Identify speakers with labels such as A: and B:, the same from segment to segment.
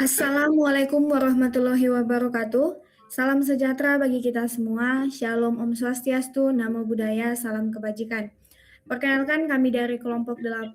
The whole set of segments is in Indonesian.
A: Assalamualaikum warahmatullahi wabarakatuh. Salam sejahtera bagi kita semua. Shalom Om Swastiastu, Namo Buddhaya, salam kebajikan. Perkenalkan kami dari kelompok 8.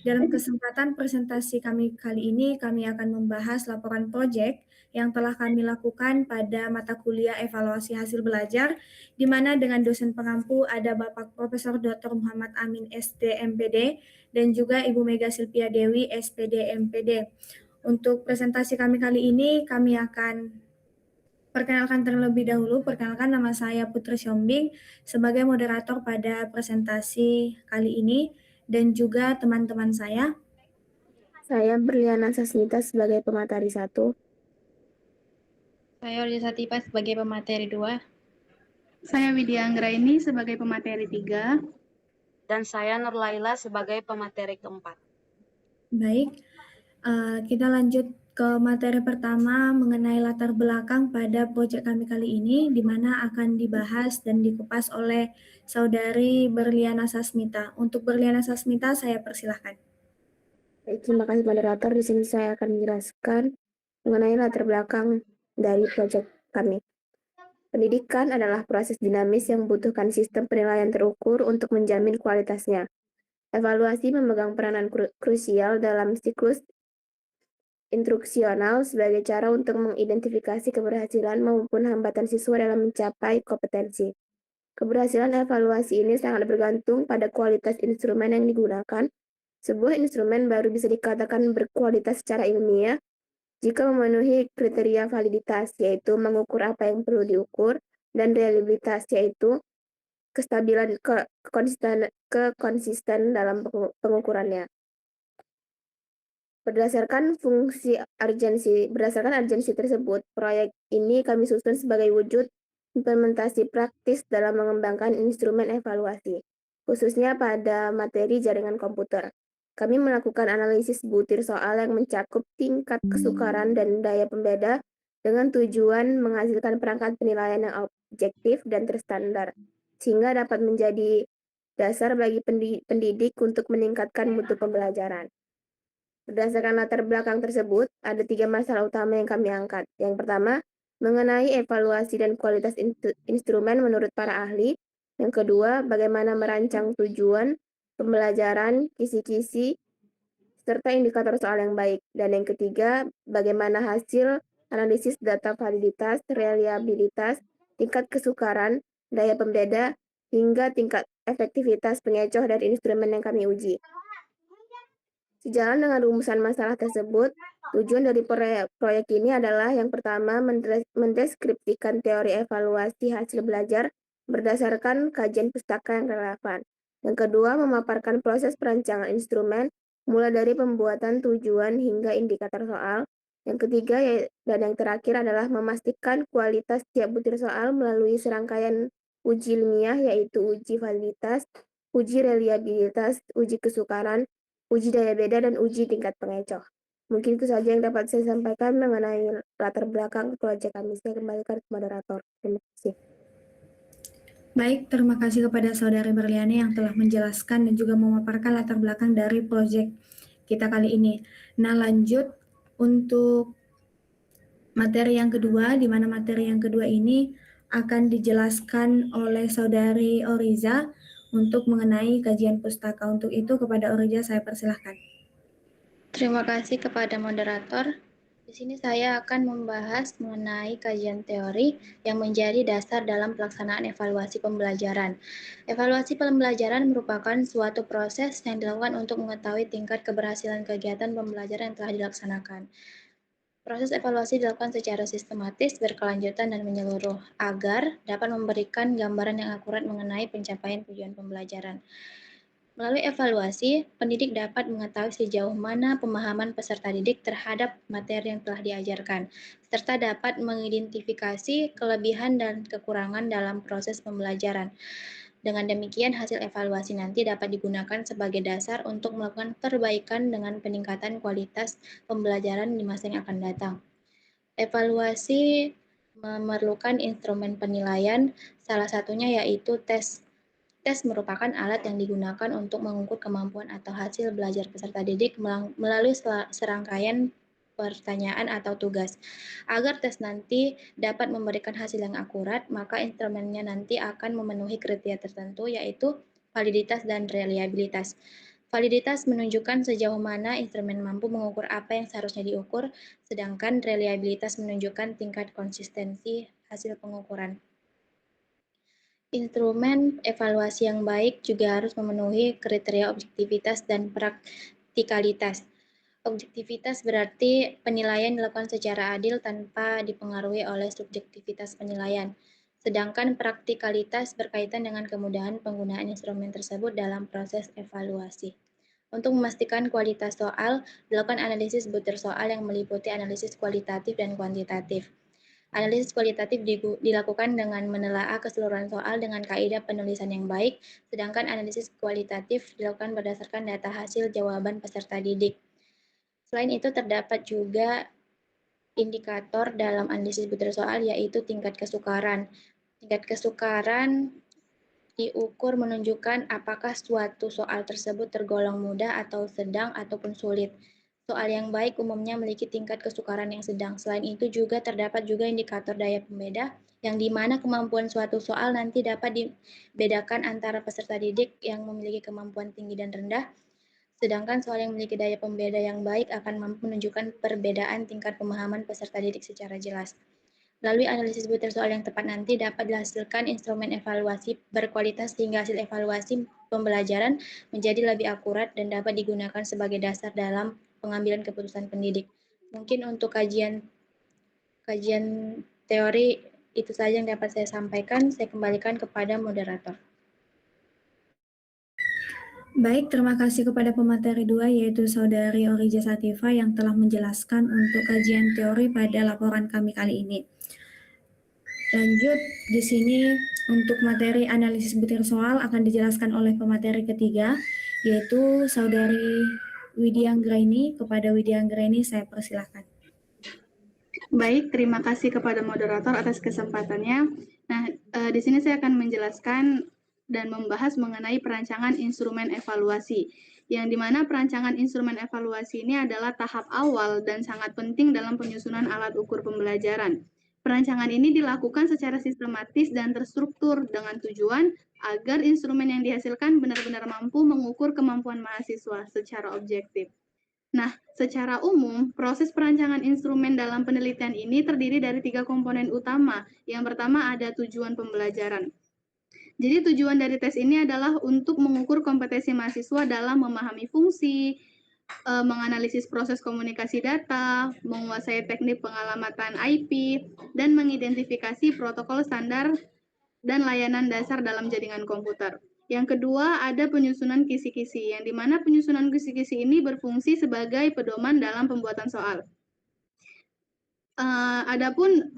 A: Dalam kesempatan presentasi kami kali ini, kami akan membahas laporan proyek yang telah kami lakukan pada mata kuliah evaluasi hasil belajar, di mana dengan dosen pengampu ada Bapak Profesor Dr. Muhammad Amin SD MPD dan juga Ibu Mega Silvia Dewi SPD MPD. Untuk presentasi kami kali ini, kami akan perkenalkan terlebih dahulu. Perkenalkan, nama saya Putri Siombing sebagai moderator pada presentasi kali ini dan juga teman-teman saya.
B: Saya Berliana Sasmita sebagai pemateri 1.
C: Saya Orja Satipa sebagai pemateri 2.
D: Saya Widya Anggraini sebagai pemateri 3.
E: Dan saya Nur Laila sebagai pemateri keempat.
A: Baik, kita lanjut ke materi pertama mengenai latar belakang pada proyek kami kali ini, di mana akan dibahas dan dikupas oleh Saudari Berliana Sasmita. Untuk Berliana Sasmita, saya persilahkan.
B: Baik, terima kasih moderator. Di sini saya akan menjelaskan mengenai latar belakang dari proyek kami. Pendidikan adalah proses dinamis yang membutuhkan sistem penilaian terukur untuk menjamin kualitasnya. Evaluasi memegang peranan krusial dalam siklus instruksional sebagai cara untuk mengidentifikasi keberhasilan maupun hambatan siswa dalam mencapai kompetensi. Keberhasilan evaluasi ini sangat bergantung pada kualitas instrumen yang digunakan. Sebuah instrumen baru bisa dikatakan berkualitas secara ilmiah jika memenuhi kriteria validitas, yaitu mengukur apa yang perlu diukur, dan reliabilitas, yaitu kestabilan kekonsisten dalam pengukurannya. Berdasarkan urgensi tersebut, proyek ini kami susun sebagai wujud implementasi praktis dalam mengembangkan instrumen evaluasi, khususnya pada materi jaringan komputer. Kami melakukan analisis butir soal yang mencakup tingkat kesukaran dan daya pembeda dengan tujuan menghasilkan perangkat penilaian yang objektif dan terstandar, sehingga dapat menjadi dasar bagi pendidik untuk meningkatkan mutu pembelajaran. Berdasarkan latar belakang tersebut, ada 3 masalah utama yang kami angkat. Yang pertama, mengenai evaluasi dan kualitas instrumen menurut para ahli. Yang kedua, bagaimana merancang tujuan pembelajaran, kisi-kisi, serta indikator soal yang baik. Dan yang ketiga, bagaimana hasil analisis data validitas, reliabilitas, tingkat kesukaran, daya pembeda, hingga tingkat efektivitas pengecoh dari instrumen yang kami uji. Sejalan dengan rumusan masalah tersebut, tujuan dari proyek ini adalah yang pertama, mendeskripsikan teori evaluasi hasil belajar berdasarkan kajian pustaka yang relevan. Yang kedua, memaparkan proses perancangan instrumen, mulai dari pembuatan tujuan hingga indikator soal. Yang ketiga, dan yang terakhir adalah memastikan kualitas tiap butir soal melalui serangkaian uji ilmiah, yaitu uji validitas, uji reliabilitas, uji kesukaran, uji daya beda, dan uji tingkat pengecoh. Mungkin itu saja yang dapat saya sampaikan mengenai latar belakang proyek kami. Saya kembalikan ke moderator. Terima kasih.
A: Baik, terima kasih kepada Saudari Berliana yang telah menjelaskan dan juga memaparkan latar belakang dari proyek kita kali ini. Nah, lanjut untuk materi yang kedua, di mana materi yang kedua ini akan dijelaskan oleh Saudari Oriza untuk mengenai kajian pustaka. Untuk itu, kepada Oriza saya persilahkan.
C: Terima kasih kepada moderator. Di sini saya akan membahas mengenai kajian teori yang menjadi dasar dalam pelaksanaan evaluasi pembelajaran. Evaluasi pembelajaran merupakan suatu proses yang dilakukan untuk mengetahui tingkat keberhasilan kegiatan pembelajaran yang telah dilaksanakan. Proses evaluasi dilakukan secara sistematis, berkelanjutan, dan menyeluruh agar dapat memberikan gambaran yang akurat mengenai pencapaian tujuan pembelajaran. Melalui evaluasi, pendidik dapat mengetahui sejauh mana pemahaman peserta didik terhadap materi yang telah diajarkan, serta dapat mengidentifikasi kelebihan dan kekurangan dalam proses pembelajaran. Dengan demikian, hasil evaluasi nanti dapat digunakan sebagai dasar untuk melakukan perbaikan dengan peningkatan kualitas pembelajaran di masa yang akan datang. Evaluasi memerlukan instrumen penilaian, salah satunya yaitu tes. Tes merupakan alat yang digunakan untuk mengukur kemampuan atau hasil belajar peserta didik melalui serangkaian pertanyaan atau tugas. Agar tes nanti dapat memberikan hasil yang akurat, maka instrumennya nanti akan memenuhi kriteria tertentu, yaitu validitas dan reliabilitas. Validitas menunjukkan sejauh mana instrumen mampu mengukur apa yang seharusnya diukur, sedangkan reliabilitas menunjukkan tingkat konsistensi hasil pengukuran. Instrumen evaluasi yang baik juga harus memenuhi kriteria objektivitas dan praktikalitas. Objektivitas berarti penilaian dilakukan secara adil tanpa dipengaruhi oleh subjektivitas penilaian. Sedangkan praktikalitas berkaitan dengan kemudahan penggunaan instrumen tersebut dalam proses evaluasi. Untuk memastikan kualitas soal, dilakukan analisis butir soal yang meliputi analisis kualitatif dan kuantitatif. Analisis kualitatif dilakukan dengan menelaah keseluruhan soal dengan kaidah penulisan yang baik, sedangkan analisis kualitatif dilakukan berdasarkan data hasil jawaban peserta didik. Selain itu, terdapat juga indikator dalam analisis butir soal, yaitu tingkat kesukaran. Tingkat kesukaran diukur menunjukkan apakah suatu soal tersebut tergolong mudah atau sedang ataupun sulit. Soal yang baik umumnya memiliki tingkat kesukaran yang sedang. Selain itu juga terdapat juga indikator daya pembeda, yang di mana kemampuan suatu soal nanti dapat dibedakan antara peserta didik yang memiliki kemampuan tinggi dan rendah, sedangkan soal yang memiliki daya pembeda yang baik akan mampu menunjukkan perbedaan tingkat pemahaman peserta didik secara jelas. Melalui analisis butir soal yang tepat nanti dapat dihasilkan instrumen evaluasi berkualitas sehingga hasil evaluasi pembelajaran menjadi lebih akurat dan dapat digunakan sebagai dasar dalam pengambilan keputusan pendidik. Mungkin untuk kajian teori itu saja yang dapat saya sampaikan. Saya kembalikan kepada moderator.
A: Baik, terima kasih kepada pemateri 2 yaitu Saudari Orija Sativa yang telah menjelaskan untuk kajian teori pada laporan kami kali ini. Lanjut, di sini untuk materi analisis butir soal akan dijelaskan oleh pemateri ketiga, yaitu Saudari Widya Anggraini. Kepada Widya Anggraini saya persilahkan.
D: Baik, terima kasih kepada moderator atas kesempatannya. Nah, di sini saya akan menjelaskan dan membahas mengenai perancangan instrumen evaluasi, yang dimana perancangan instrumen evaluasi ini adalah tahap awal dan sangat penting dalam penyusunan alat ukur pembelajaran. Perancangan ini dilakukan secara sistematis dan terstruktur dengan tujuan agar instrumen yang dihasilkan benar-benar mampu mengukur kemampuan mahasiswa secara objektif. Nah, secara umum, proses perancangan instrumen dalam penelitian ini terdiri dari 3 komponen utama. Yang pertama ada tujuan pembelajaran. Jadi tujuan dari tes ini adalah untuk mengukur kompetensi mahasiswa dalam memahami fungsi, menganalisis proses komunikasi data, menguasai teknik pengalamatan IP, dan mengidentifikasi protokol standar dan layanan dasar dalam jaringan komputer. Yang kedua, ada penyusunan kisi-kisi, yang dimana penyusunan kisi-kisi ini berfungsi sebagai pedoman dalam pembuatan soal. Adapun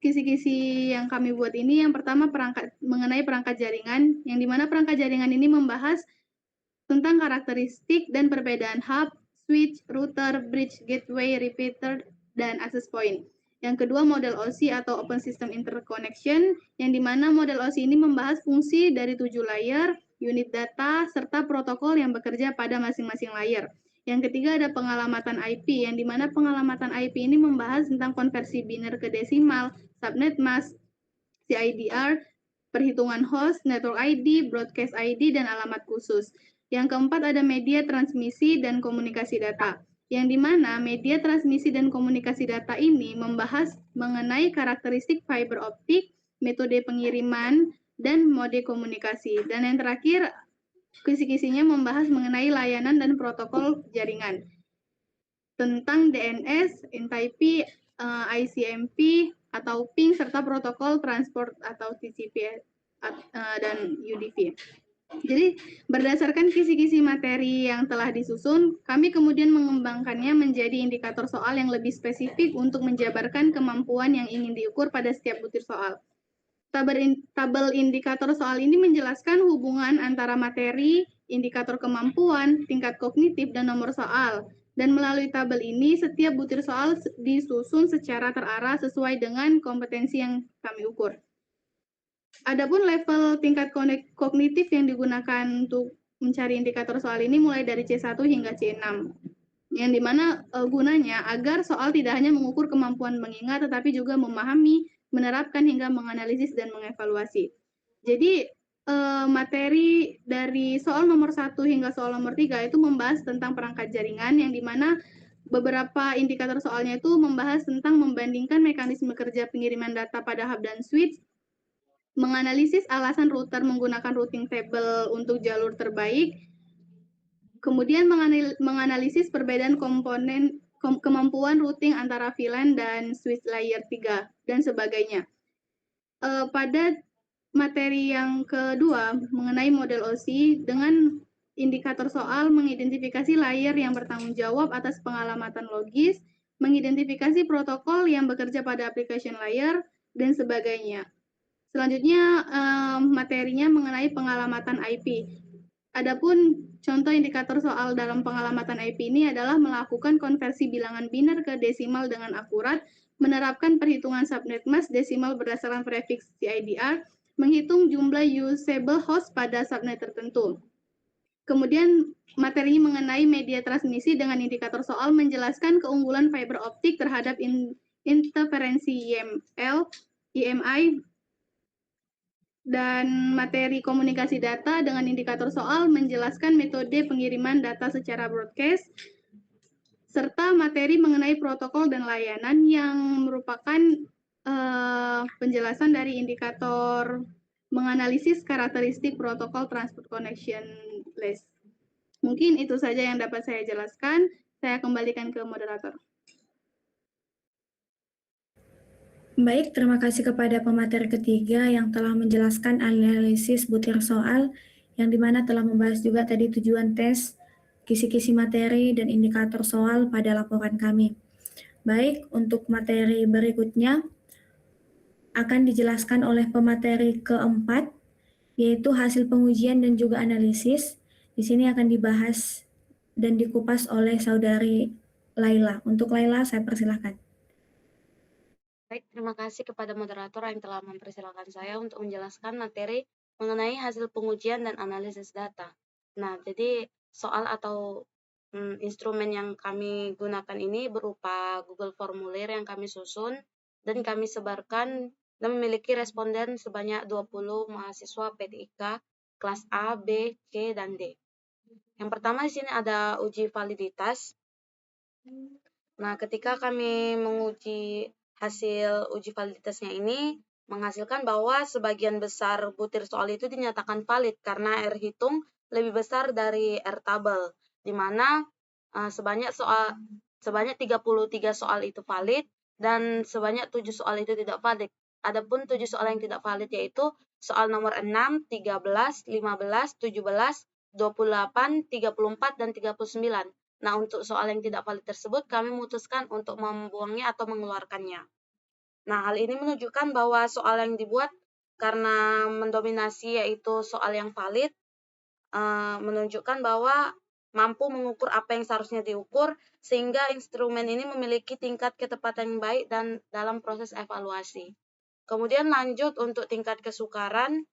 D: kisi-kisi yang kami buat ini, yang pertama mengenai perangkat jaringan, yang dimana perangkat jaringan ini membahas tentang karakteristik dan perbedaan hub, switch, router, bridge, gateway, repeater, dan access point. Yang kedua, model OSI atau Open System Interconnection, yang dimana model OSI ini membahas fungsi dari 7 layer, unit data, serta protokol yang bekerja pada masing-masing layer. Yang ketiga ada pengalamatan IP, yang dimana pengalamatan IP ini membahas tentang konversi biner ke desimal, subnet mask, CIDR, perhitungan host, network ID, broadcast ID, dan alamat khusus. Yang keempat ada media transmisi dan komunikasi data, yang dimana media transmisi dan komunikasi data ini membahas mengenai karakteristik fiber optik, metode pengiriman, dan mode komunikasi. Dan yang terakhir, kisi-kisinya membahas mengenai layanan dan protokol jaringan, tentang DNS, NTIP, ICMP, atau ping, serta protokol transport atau TCP dan UDP. Jadi, berdasarkan kisi-kisi materi yang telah disusun, kami kemudian mengembangkannya menjadi indikator soal yang lebih spesifik untuk menjabarkan kemampuan yang ingin diukur pada setiap butir soal. Tabel indikator soal ini menjelaskan hubungan antara materi, indikator kemampuan, tingkat kognitif, dan nomor soal. Dan melalui tabel ini, setiap butir soal disusun secara terarah sesuai dengan kompetensi yang kami ukur. Adapun level tingkat kognitif yang digunakan untuk mencari indikator soal ini mulai dari C1 hingga C6. yang dimana gunanya agar soal tidak hanya mengukur kemampuan mengingat, tetapi juga memahami, menerapkan, hingga menganalisis dan mengevaluasi. Jadi materi dari soal nomor 1 hingga soal nomor 3 itu membahas tentang perangkat jaringan, yang dimana beberapa indikator soalnya itu membahas tentang membandingkan mekanisme kerja pengiriman data pada hub dan switch, menganalisis alasan router menggunakan routing table untuk jalur terbaik, kemudian menganalisis perbedaan komponen kemampuan routing antara VLAN dan switch layer 3, dan sebagainya. Pada materi yang kedua mengenai model OSI, dengan indikator soal mengidentifikasi layer yang bertanggung jawab atas pengalamatan logis, mengidentifikasi protokol yang bekerja pada application layer, dan sebagainya. Selanjutnya materinya mengenai pengalamatan IP. Adapun contoh indikator soal dalam pengalamatan IP ini adalah melakukan konversi bilangan biner ke desimal dengan akurat, menerapkan perhitungan subnet mask desimal berdasarkan prefiks CIDR, menghitung jumlah usable host pada subnet tertentu. Kemudian materinya mengenai media transmisi dengan indikator soal menjelaskan keunggulan fiber optik terhadap interferensi IML, IMI, dan materi komunikasi data dengan indikator soal menjelaskan metode pengiriman data secara broadcast, serta materi mengenai protokol dan layanan yang merupakan penjelasan dari indikator menganalisis karakteristik protokol transport connection list. Mungkin itu saja yang dapat saya jelaskan. Saya kembalikan ke moderator.
A: Baik, terima kasih kepada pemateri ketiga yang telah menjelaskan analisis butir soal, yang dimana telah membahas juga tadi tujuan tes, kisi-kisi materi, dan indikator soal pada laporan kami. Baik, untuk materi berikutnya akan dijelaskan oleh pemateri keempat, yaitu hasil pengujian dan juga analisis. Di sini akan dibahas dan dikupas oleh saudari Laila. Untuk Laila, saya persilahkan.
E: Baik, terima kasih kepada moderator yang telah mempersilahkan saya untuk menjelaskan materi mengenai hasil pengujian dan analisis data. Nah, jadi soal atau instrumen yang kami gunakan ini berupa Google Formulir yang kami susun dan kami sebarkan dan memiliki responden sebanyak 20 mahasiswa PTIK kelas A, B, C, dan D. Yang pertama di sini ada uji validitas. Nah, ketika kami menguji hasil uji validitasnya ini menghasilkan bahwa sebagian besar butir soal itu dinyatakan valid karena R hitung lebih besar dari R tabel, di mana sebanyak 33 soal itu valid dan sebanyak 7 soal itu tidak valid. Adapun 7 soal yang tidak valid yaitu soal nomor 6, 13, 15, 17, 28, 34, dan 39. Nah, untuk soal yang tidak valid tersebut, kami memutuskan untuk membuangnya atau mengeluarkannya. Nah, hal ini menunjukkan bahwa soal yang dibuat karena mendominasi yaitu soal yang valid, menunjukkan bahwa mampu mengukur apa yang seharusnya diukur, sehingga instrumen ini memiliki tingkat ketepatan yang baik dan dalam proses evaluasi. Kemudian lanjut untuk tingkat kesukaran.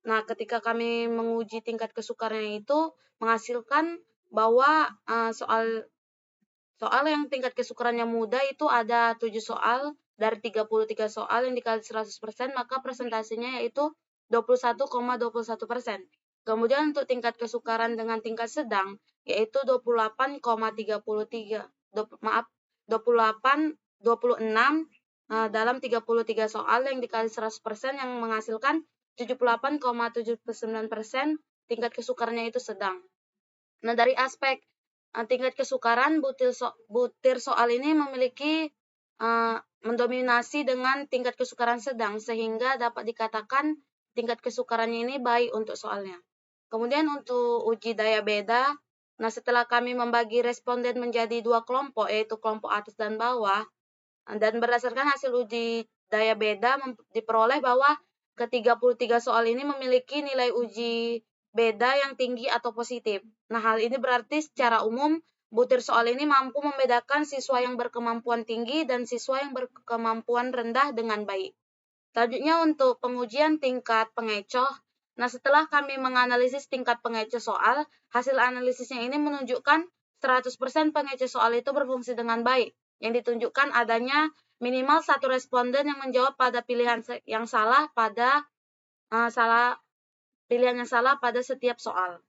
E: Nah, ketika kami menguji tingkat kesukarannya itu menghasilkan bahwa soal yang tingkat kesukarannya mudah itu ada 7 soal dari 33 soal yang dikali 100%, maka presentasinya yaitu 21,21%. Kemudian untuk tingkat kesukaran dengan tingkat sedang yaitu 28,36 dalam 33 soal yang dikali 100% yang menghasilkan 78,79%, tingkat kesukarannya itu sedang. Nah, dari aspek tingkat kesukaran, butir soal ini memiliki mendominasi dengan tingkat kesukaran sedang, sehingga dapat dikatakan tingkat kesukarannya ini baik untuk soalnya. Kemudian untuk uji daya beda, nah setelah kami membagi responden menjadi 2 kelompok, yaitu kelompok atas dan bawah, dan berdasarkan hasil uji daya beda diperoleh bahwa ke-33 soal ini memiliki nilai uji beda yang tinggi atau positif. Nah, hal ini berarti secara umum butir soal ini mampu membedakan siswa yang berkemampuan tinggi dan siswa yang berkemampuan rendah dengan baik. Selanjutnya untuk pengujian tingkat pengecoh. Nah, setelah kami menganalisis tingkat pengecoh soal, hasil analisisnya ini menunjukkan 100% pengece soal itu berfungsi dengan baik, yang ditunjukkan adanya minimal satu responden yang menjawab pada pilihan yang salah pada pilihan yang salah pada setiap soal.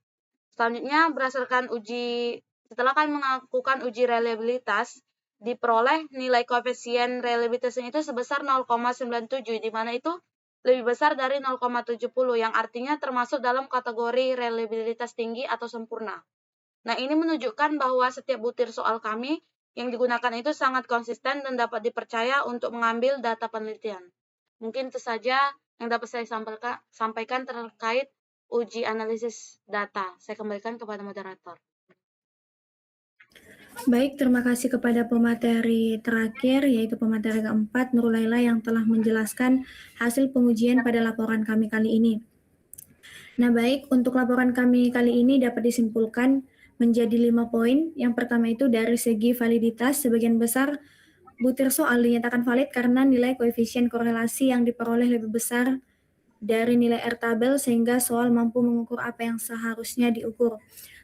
E: Selanjutnya, setelah kami melakukan uji reliabilitas, diperoleh nilai koefisien reliabilitasnya itu sebesar 0,97, di mana itu lebih besar dari 0,70, yang artinya termasuk dalam kategori reliabilitas tinggi atau sempurna. Nah, ini menunjukkan bahwa setiap butir soal kami yang digunakan itu sangat konsisten dan dapat dipercaya untuk mengambil data penelitian. Mungkin itu saja yang dapat saya sampaikan terkait uji analisis data. Saya kembalikan kepada moderator.
A: Baik, terima kasih kepada pemateri terakhir, yaitu pemateri keempat, Nurul Laila, yang telah menjelaskan hasil pengujian pada laporan kami kali ini. Nah, baik, untuk laporan kami kali ini dapat disimpulkan menjadi 5 poin. Yang pertama itu dari segi validitas, sebagian besar butir soal dinyatakan valid karena nilai koefisien korelasi yang diperoleh lebih besar dari nilai R tabel, sehingga soal mampu mengukur apa yang seharusnya diukur.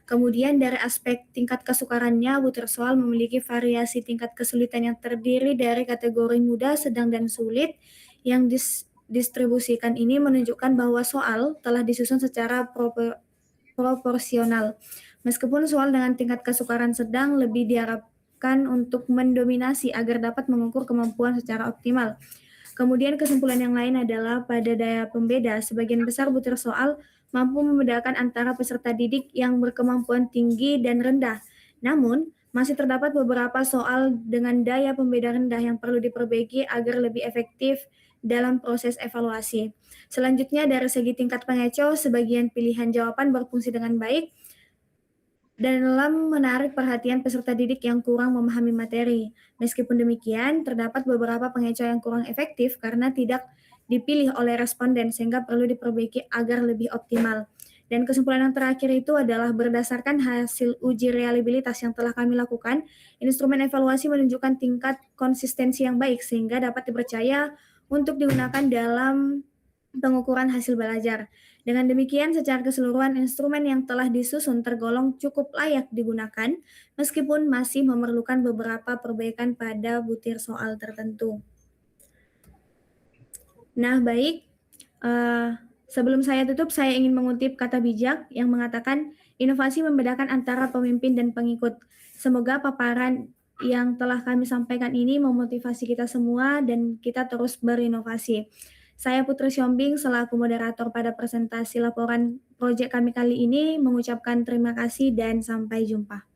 A: Kemudian dari aspek tingkat kesukarannya, butir soal memiliki variasi tingkat kesulitan yang terdiri dari kategori mudah, sedang, dan sulit. Yang distribusikan ini menunjukkan bahwa soal telah disusun secara proporsional. Meskipun soal dengan tingkat kesukaran sedang lebih diharapkan untuk mendominasi agar dapat mengukur kemampuan secara optimal. Kemudian kesimpulan yang lain adalah pada daya pembeda, sebagian besar butir soal mampu membedakan antara peserta didik yang berkemampuan tinggi dan rendah. Namun, masih terdapat beberapa soal dengan daya pembeda rendah yang perlu diperbaiki agar lebih efektif dalam proses evaluasi. Selanjutnya, dari segi tingkat pengecoh, sebagian pilihan jawaban berfungsi dengan baik dan dalam menarik perhatian peserta didik yang kurang memahami materi. Meskipun demikian, terdapat beberapa pengecoh yang kurang efektif karena tidak dipilih oleh responden, sehingga perlu diperbaiki agar lebih optimal. Dan kesimpulan yang terakhir itu adalah berdasarkan hasil uji reliabilitas yang telah kami lakukan, instrumen evaluasi menunjukkan tingkat konsistensi yang baik sehingga dapat dipercaya untuk digunakan dalam pengukuran hasil belajar. Dengan demikian, secara keseluruhan instrumen yang telah disusun tergolong cukup layak digunakan, meskipun masih memerlukan beberapa perbaikan pada butir soal tertentu. Nah, baik. Sebelum saya tutup, saya ingin mengutip kata bijak yang mengatakan inovasi membedakan antara pemimpin dan pengikut. Semoga paparan yang telah kami sampaikan ini memotivasi kita semua dan kita terus berinovasi. Saya Putri Siombing selaku moderator pada presentasi laporan proyek kami kali ini mengucapkan terima kasih dan sampai jumpa.